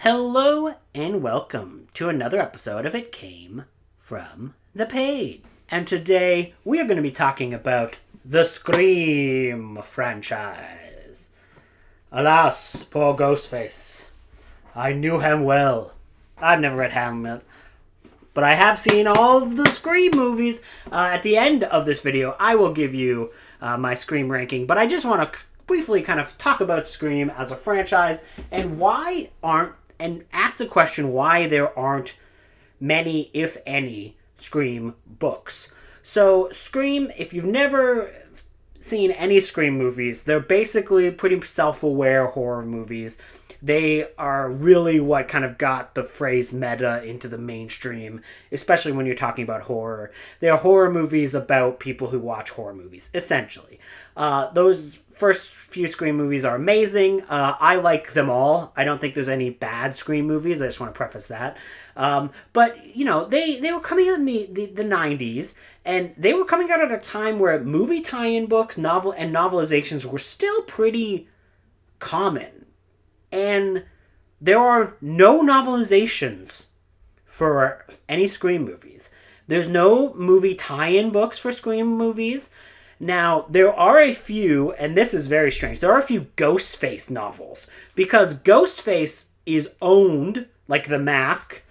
Hello and welcome to another episode of It Came From the Page. And today we are going to be talking about the Scream franchise. Alas, poor Ghostface. I knew him well. I've never read Hamlet, but I have seen all of the Scream movies. At the end of this video, I will give you my Scream ranking, but I just want to briefly kind of talk about Scream as a franchise and ask the question why there aren't many, if any, Scream books. So, Scream, if you've never seen any Scream movies, they're basically pretty self-aware horror movies. They are really what kind of got the phrase meta into the mainstream, especially when you're talking about horror. They are horror movies about people who watch horror movies, essentially. Those first few Scream movies are amazing. I like them all. I don't think there's any bad Scream movies. I just want to preface that. But, you know, they were coming out in the 90s, and they were coming out at a time where movie tie-in books, novelizations were still pretty common. And there are no novelizations for any Scream movies. There's no movie tie-in books for Scream movies. Now, there are a few, and this is very strange, there are a few Ghostface novels. Because Ghostface is owned, like the mask,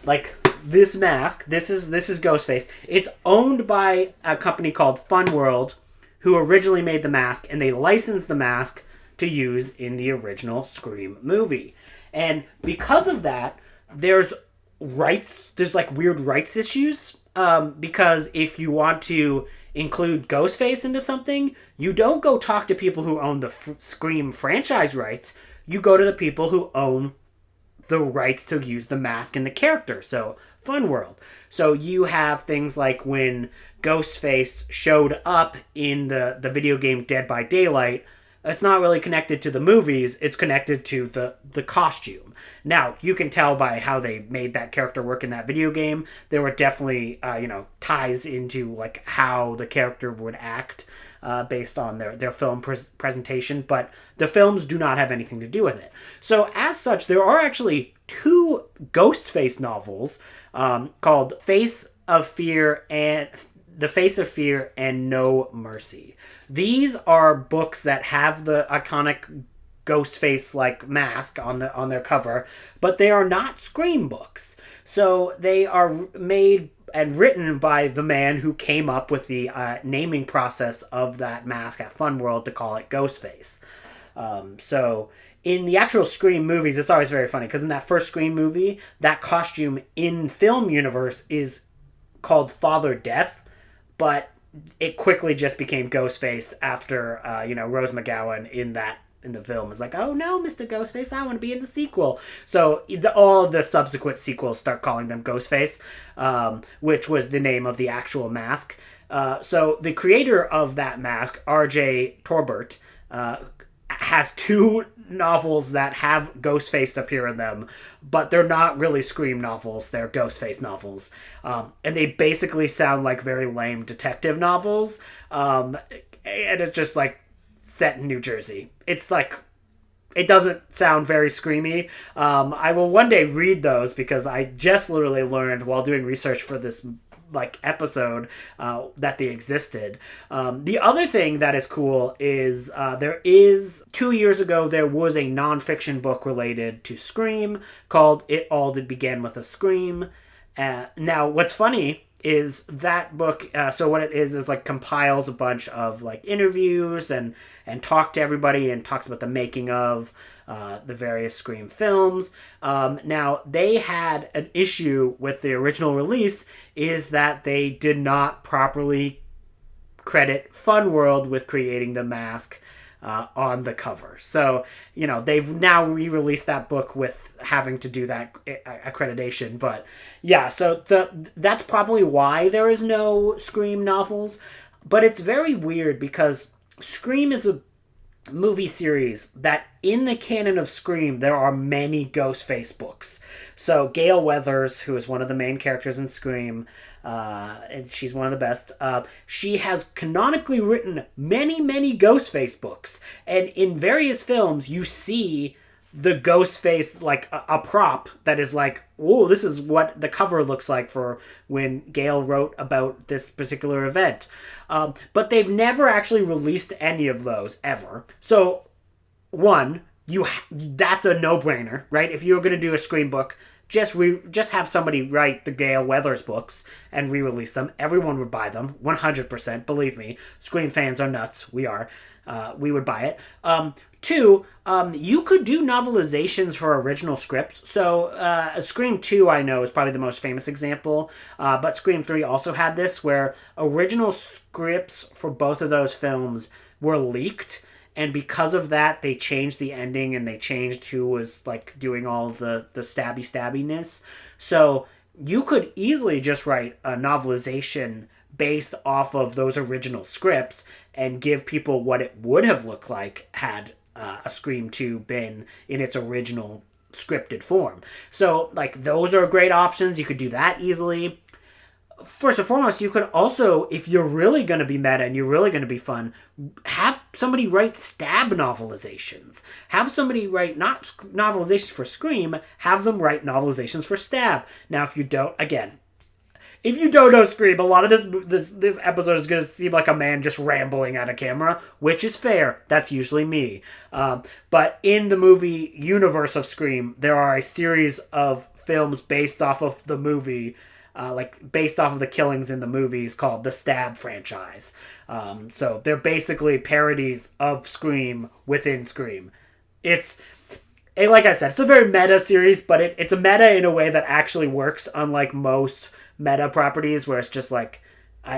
like this mask, this is Ghostface. It's owned by a company called Fun World, who originally made the mask, and they licensed the mask to use in the original Scream movie. And because of that, there's like weird rights issues, because if you want to include Ghostface into something, you don't go talk to people who own the Scream franchise rights. You go to the people who own the rights to use the mask and the character. So, Fun World. So you have things like when Ghostface showed up in the video game Dead by Daylight. It's not really connected to the movies, it's connected to the costume. Now, you can tell by how they made that character work in that video game. There were definitely, ties into like how the character would act based on their film presentation, but the films do not have anything to do with it. So, as such, there are actually two Ghostface novels called Face of Fear and The Face of Fear and No Mercy. These are books that have the iconic Ghostface-like mask on their cover, but they are not Scream books. So they are made and written by the man who came up with the naming process of that mask at Fun World to call it Ghostface. So in the actual Scream movies, it's always very funny, because in that first Scream movie, that costume in film universe is called Father Death, but it quickly just became Ghostface after, Rose McGowan in the film is like, oh no, Mr. Ghostface, I want to be in the sequel. So all of the subsequent sequels start calling them Ghostface, which was the name of the actual mask. So the creator of that mask, R.J. Torbert, has two novels that have Ghostface appear in them, but they're not really Scream novels, they're Ghostface novels. And they basically sound like very lame detective novels. And it's just like set in New Jersey. It's like, it doesn't sound very screamy. I will one day read those, because I just literally learned while doing research for this episode that they existed. The other thing that is cool is there is 2 years ago there was a nonfiction book related to Scream called It All Did Begin with a Scream. Now what's funny is that book, so what it is like compiles a bunch of like interviews and talk to everybody and talks about the making of the various Scream films. Now, they had an issue with the original release, is that they did not properly credit Fun World with creating the mask on the cover. So, they've now re-released that book with having to do that accreditation. But, yeah, so that's probably why there is no Scream novels. But it's very weird, because Scream is a movie series that in the canon of Scream there are many Ghostface books. So Gale Weathers, who is one of the main characters in Scream, and she's one of the best, she has canonically written many Ghostface books, and in various films you see the ghost face, like a prop that is like, whoa, this is what the cover looks like for when Gale wrote about this particular event. But they've never actually released any of those ever. So, one, that's a no-brainer, right? If you were going to do a Scream book, just have somebody write the Gale Weathers books and re-release them. Everyone would buy them, 100%. Believe me, Scream fans are nuts. We are. We would buy it. Two, you could do novelizations for original scripts. So Scream 2, I know, is probably the most famous example. But Scream 3 also had this, where original scripts for both of those films were leaked. And because of that, they changed the ending and they changed who was like doing all the stabbiness. So you could easily just write a novelization based off of those original scripts and give people what it would have looked like had a Scream 2 been in its original scripted form. So, like, those are great options. You could do that easily. First and foremost, you could also, if you're really going to be meta and you're really going to be fun, have somebody write stab novelizations. Have somebody write not novelizations for Scream, have them write novelizations for stab. Now, if you don't, again, if you don't know Scream, a lot of this episode is going to seem like a man just rambling at a camera, which is fair. That's usually me. But in the movie universe of Scream, there are a series of films based off of the movie, based off of the killings in the movies, called the Stab franchise. So they're basically parodies of Scream within Scream. Like I said, it's a very meta series, but it's a meta in a way that actually works, unlike most meta properties where it's just like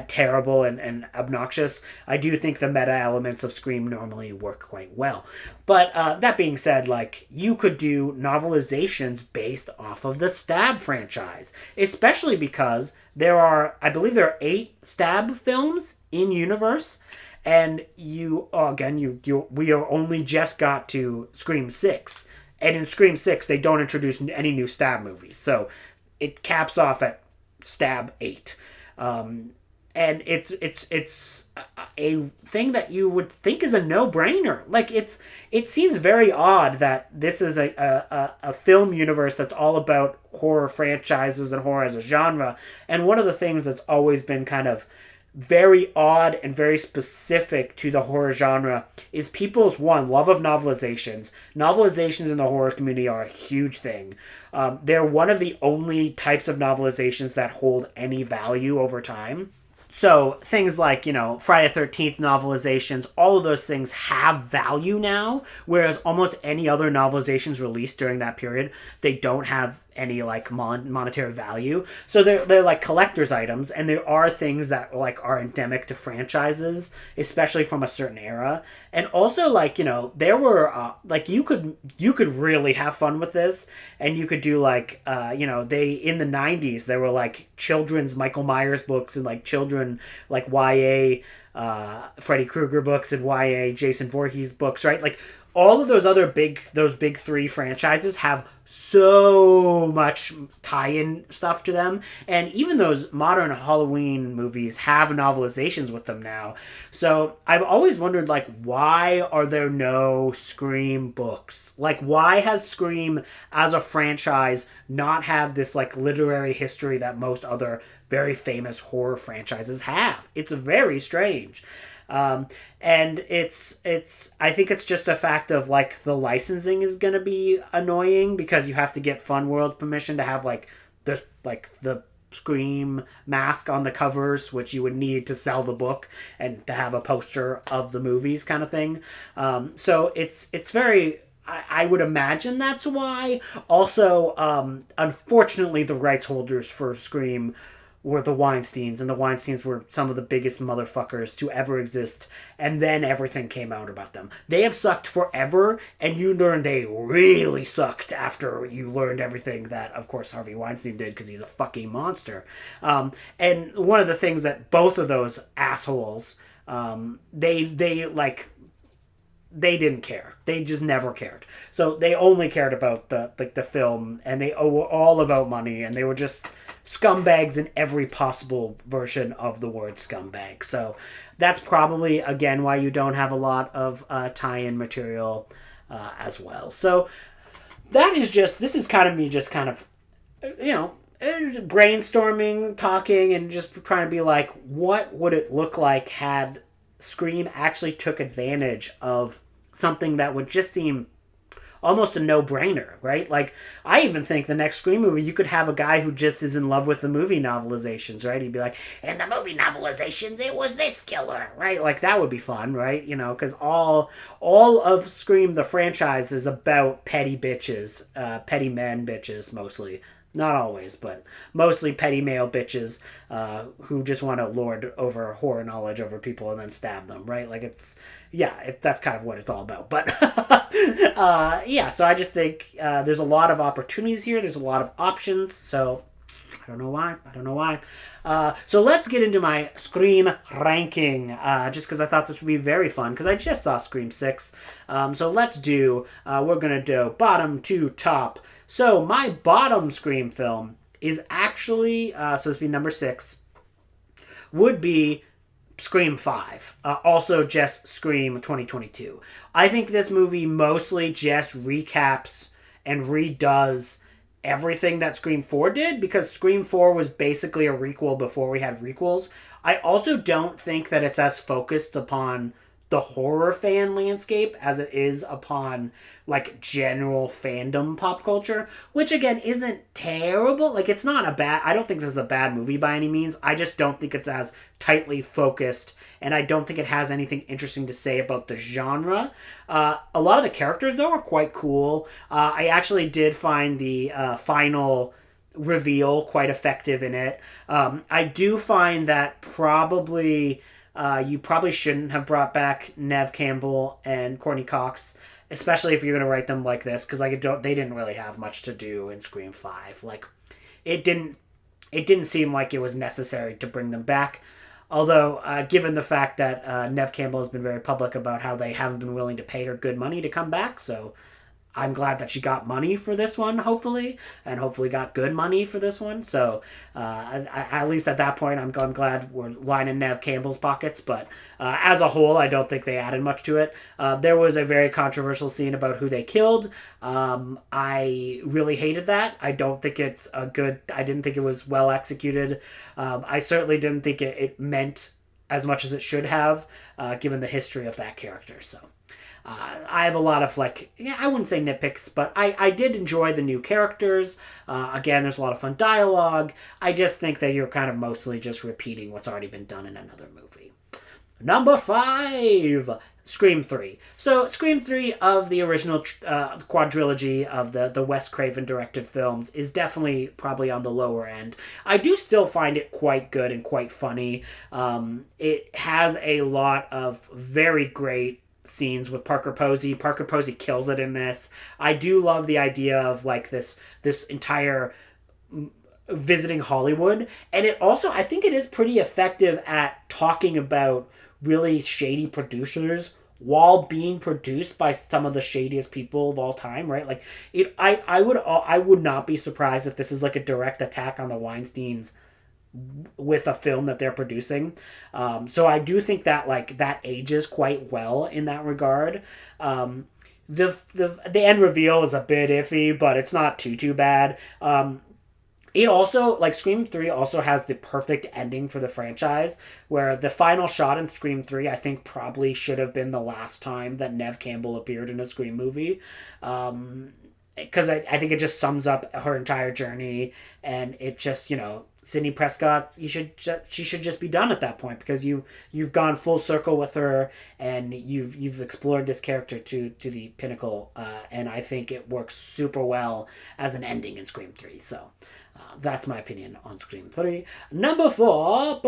terrible and obnoxious. I do think the meta elements of Scream normally work quite well. But that being said, like, you could do novelizations based off of the Stab franchise, especially because I believe there are 8 Stab films in universe, and we are only just got to Scream 6, and in Scream 6 they don't introduce any new Stab movies, so it caps off at Stab 8. And it's a thing that you would think is a no-brainer. Like, it seems very odd that this is a film universe that's all about horror franchises and horror as a genre. And one of the things that's always been kind of very odd and very specific to the horror genre is people's love of novelizations. Novelizations in the horror community are a huge thing. They're one of the only types of novelizations that hold any value over time. So things like, Friday the 13th novelizations, all of those things have value now, whereas almost any other novelizations released during that period, they don't have any like monetary value. So they're like collector's items, and there are things that like are endemic to franchises, especially from a certain era. And also, like, there were like you could really have fun with this, and you could do like they in the 90s there were like children's Michael Myers books and like children like YA Freddy Krueger books and YA Jason Voorhees books, right? Like, all of those big 3 franchises have so much tie-in stuff to them. And even those modern Halloween movies have novelizations with them now. So I've always wondered, like, why are there no Scream books? Like, why has Scream as a franchise not had this, like, literary history that most other very famous horror franchises have? It's very strange. And I think it's just a fact of like the licensing is going to be annoying because you have to get Fun World permission to have like the Scream mask on the covers, which you would need to sell the book and to have a poster of the movies kind of thing. So it's very, I would imagine that's why. Also, unfortunately, the rights holders for Scream were the Weinsteins, and the Weinsteins were some of the biggest motherfuckers to ever exist, and then everything came out about them. They have sucked forever, and you learned they really sucked after you learned everything that, of course, Harvey Weinstein did, because he's a fucking monster. And one of the things that both of those assholes, they didn't care. They just never cared. So they only cared about the film, and they were all about money, and they were just scumbags in every possible version of the word scumbag. So that's probably, again, why you don't have a lot of tie-in material as well. So this is kind of me just kind of, you know, brainstorming, talking, and just trying to be like, what would it look like had Scream actually took advantage of something that would just seem almost a no-brainer, right? Like, I even think the next Scream movie, you could have a guy who just is in love with the movie novelizations, right? He'd be like, in the movie novelizations, it was this killer, right? Like, that would be fun, right? You know, because all of Scream, the franchise, is about petty bitches, petty men bitches, mostly. Not always, but mostly petty male bitches who just want to lord over horror knowledge over people and then stab them, right? Like, that's kind of what it's all about. But yeah, so I just think there's a lot of opportunities here. There's a lot of options. So I don't know why. So let's get into my Scream ranking, just because I thought this would be very fun, because I just saw Scream 6. So let's do, we're going to do bottom to top. So my bottom Scream film is actually, so this would be number 6, would be Scream 5. Also just Scream 2022. I think this movie mostly just recaps and redoes everything that Scream 4 did, because Scream 4 was basically a requel before we had requels. I also don't think that it's as focused upon the horror fan landscape as it is upon like general fandom pop culture, which again isn't terrible. Like, it's not a bad, I don't think this is a bad movie by any means. I just don't think it's as tightly focused, and I don't think it has anything interesting to say about the genre. A lot of the characters though are quite cool. I actually did find the final reveal quite effective in it. I do find that probably you probably shouldn't have brought back Neve Campbell and Courtney Cox, especially if you're going to write them like this, because like they didn't really have much to do in Scream 5. Like, it didn't seem like it was necessary to bring them back. Although, given the fact that Neve Campbell has been very public about how they haven't been willing to pay her good money to come back, so I'm glad that she got money for this one, hopefully, and hopefully got good money for this one. So, at least at that point, I'm glad we're lining Neve Campbell's pockets. But as a whole, I don't think they added much to it. There was a very controversial scene about who they killed. I really hated that. I don't think it's a good. I didn't think it was well executed. I certainly didn't think it meant as much as it should have, given the history of that character. So. I have a lot of, I wouldn't say nitpicks, but I did enjoy the new characters. Again, there's a lot of fun dialogue. I just think that you're kind of mostly just repeating what's already been done in another movie. Number 5, Scream 3. So, Scream 3 of the original quadrilogy of the Wes Craven directed films is definitely probably on the lower end. I do still find it quite good and quite funny. It has a lot of very great scenes with Parker Posey. Parker Posey kills it in this. I do love the idea of like this entire visiting Hollywood, and it also, I think it is pretty effective at talking about really shady producers while being produced by some of the shadiest people of all time, right? Like, I would not be surprised if this is like a direct attack on the Weinsteins with a film that they're producing. So I do think that that ages quite well in that regard. The end reveal is a bit iffy, but it's not too bad. It also, Scream 3 also has the perfect ending for the franchise, where the final shot in Scream 3, I think, probably should have been the last time that Neve Campbell appeared in a Scream movie. Because I think it just sums up her entire journey, and it just, Sidney Prescott, she should just be done at that point, because you've gone full circle with her, and you've explored this character to the pinnacle, and I think it works super well as an ending in Scream 3. So that's my opinion on Scream 3. Number 4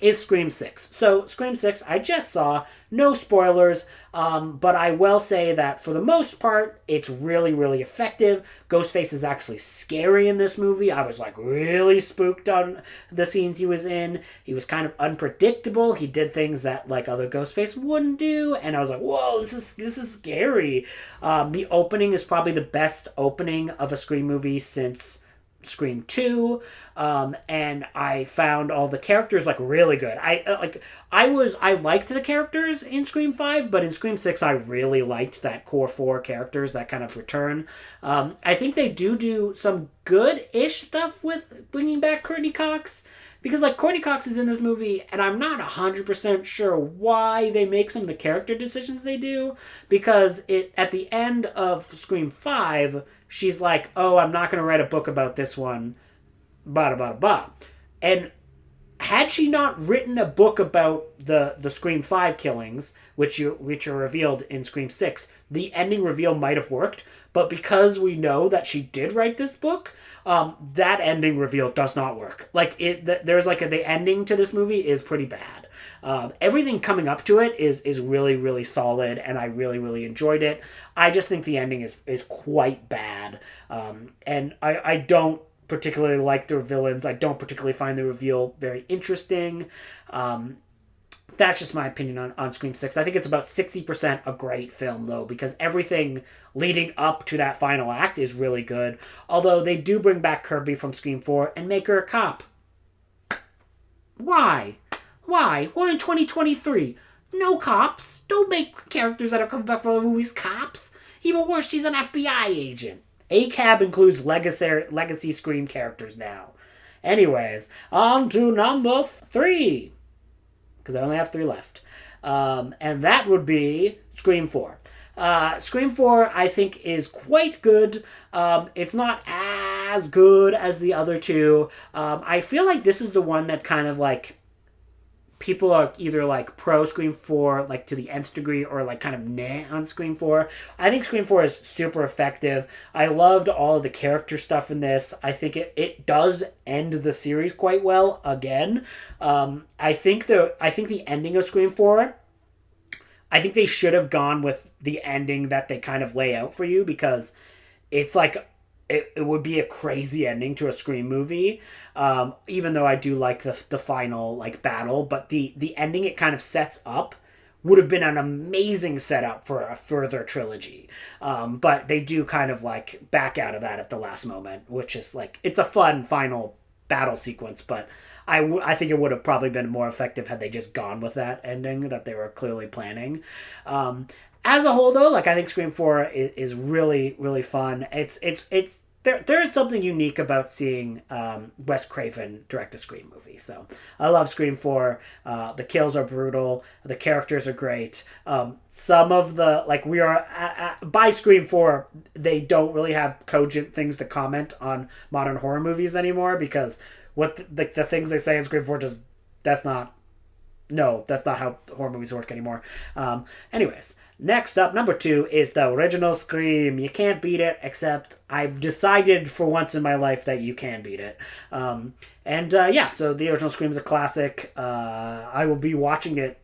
is Scream 6. So Scream 6, I just saw, no spoilers, but I will say that for the most part, it's really, really effective. Ghostface is actually scary in this movie. I was really spooked on the scenes he was in. He was kind of unpredictable. He did things that other Ghostface wouldn't do, and I was like, whoa, this is scary. The opening is probably the best opening of a Scream movie since Scream 2, and I found all the characters like really good. I liked the characters in Scream 5, but in Scream 6 I really liked that core 4 characters that kind of return. I think they do some good-ish stuff with bringing back Courtney Cox, because like Courtney Cox is in this movie and I'm not 100% sure why they make some of the character decisions they do, because it at the end of Scream 5 she's like, oh, I'm not going to write a book about this one, blah, blah, blah. And had she not written a book about the Scream 5 killings, which are revealed in Scream 6, the ending reveal might have worked. But because we know that she did write this book, that ending reveal does not work. Like, there's like the ending to this movie is pretty bad. Everything coming up to it is really, really solid, and I really, really enjoyed it. I just think the ending is quite bad. And I don't particularly like their villains. I don't particularly find the reveal very interesting. That's just my opinion on Scream 6. I think it's about 60% a great film, though, because everything leading up to that final act is really good. Although they do bring back Kirby from Scream 4 and make her a cop. Why? Why? We're in 2023. No cops. Don't make characters that are coming back from the movies cops. Even worse, she's an FBI agent. ACAB includes legacy Scream characters now. Anyways, on to number 3. Because I only have 3 left. And that would be Scream 4. Scream 4, I think, is quite good. It's not as good as the other 2. I feel like this is the one that kind of like people are either like pro Scream 4 like to the nth degree or like kind of nah on Scream 4. I think Scream 4 is super effective. I loved all of the character stuff in this. I think it does end the series quite well again. I think the ending of Scream 4, I think they should have gone with the ending that they kind of lay out for you, because it's like it would be a crazy ending to a Scream movie. Even though I do like the final like battle, but the ending it kind of sets up would have been an amazing setup for a further trilogy. But they do kind of like back out of that at the last moment, which is like, it's a fun final battle sequence, but I think it would have probably been more effective had they just gone with that ending that they were clearly planning. As a whole, though, like I think Scream 4 is really, really fun. There is something unique about seeing Wes Craven direct a Scream movie. So I love Scream 4. The kills are brutal. The characters are great. Some of the, like, we are, by Scream 4, they don't really have cogent things to comment on modern horror movies anymore, because the things they say in Scream 4 that's not how horror movies work anymore. Anyways, next up, number 2 is the original Scream. You can't beat it, except I've decided for once in my life that you can beat it. So the original Scream is a classic. I will be watching it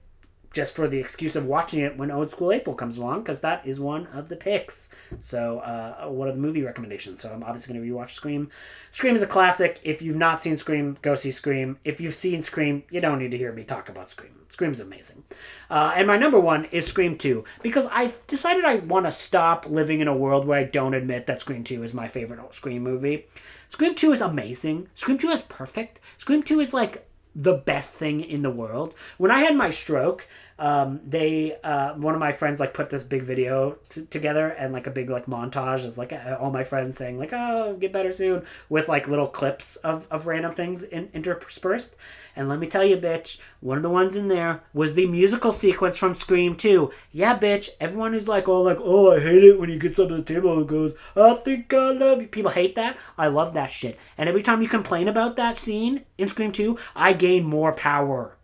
just for the excuse of watching it when Old School April comes along, because that is one of the picks. So, one of the movie recommendations. So I'm obviously going to rewatch Scream. Scream is a classic. If you've not seen Scream, go see Scream. If you've seen Scream, you don't need to hear me talk about Scream. Scream's amazing. And my number 1 is Scream 2, because I decided I want to stop living in a world where I don't admit that Scream 2 is my favorite Scream movie. Scream 2 is amazing. Scream 2 is perfect. Scream 2 is like the best thing in the world. When I had my stroke, one of my friends like put this big video together, and like a big like montage is like all my friends saying like, oh, get better soon, with like little clips of random things interspersed. And let me tell you, bitch, one of the ones in there was the musical sequence from Scream 2. Yeah, bitch, everyone who's like, oh, I hate it when he gets up to the table and goes, I think I love you. People hate that. I love that shit. And every time you complain about that scene in Scream 2, I gain more power.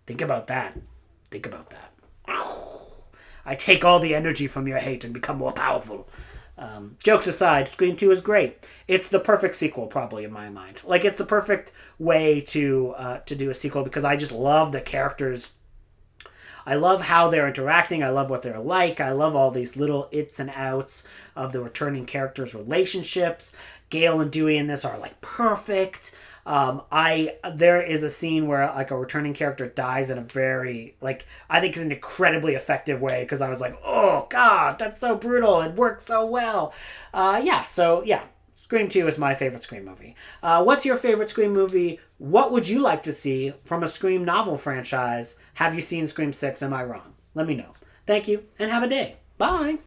Think about that. Think about that. I take all the energy from your hate and become more powerful. Jokes aside, Scream 2 is great. It's the perfect sequel, probably, in my mind. Like, it's the perfect way to do a sequel, because I just love the characters. I love how they're interacting. I love what they're like. I love all these little its and outs of the returning characters' relationships. Gale and Dewey in this are, like, perfect. There is a scene where like a returning character dies in a very, like, I think it's an incredibly effective way, because I was like, oh god, that's so brutal, it worked so well. Scream 2 is my favorite Scream movie. What's your favorite Scream movie? What would you like to see from a Scream novel franchise? Have you seen Scream 6? Am I wrong? Let me know. Thank you, and have a day. Bye!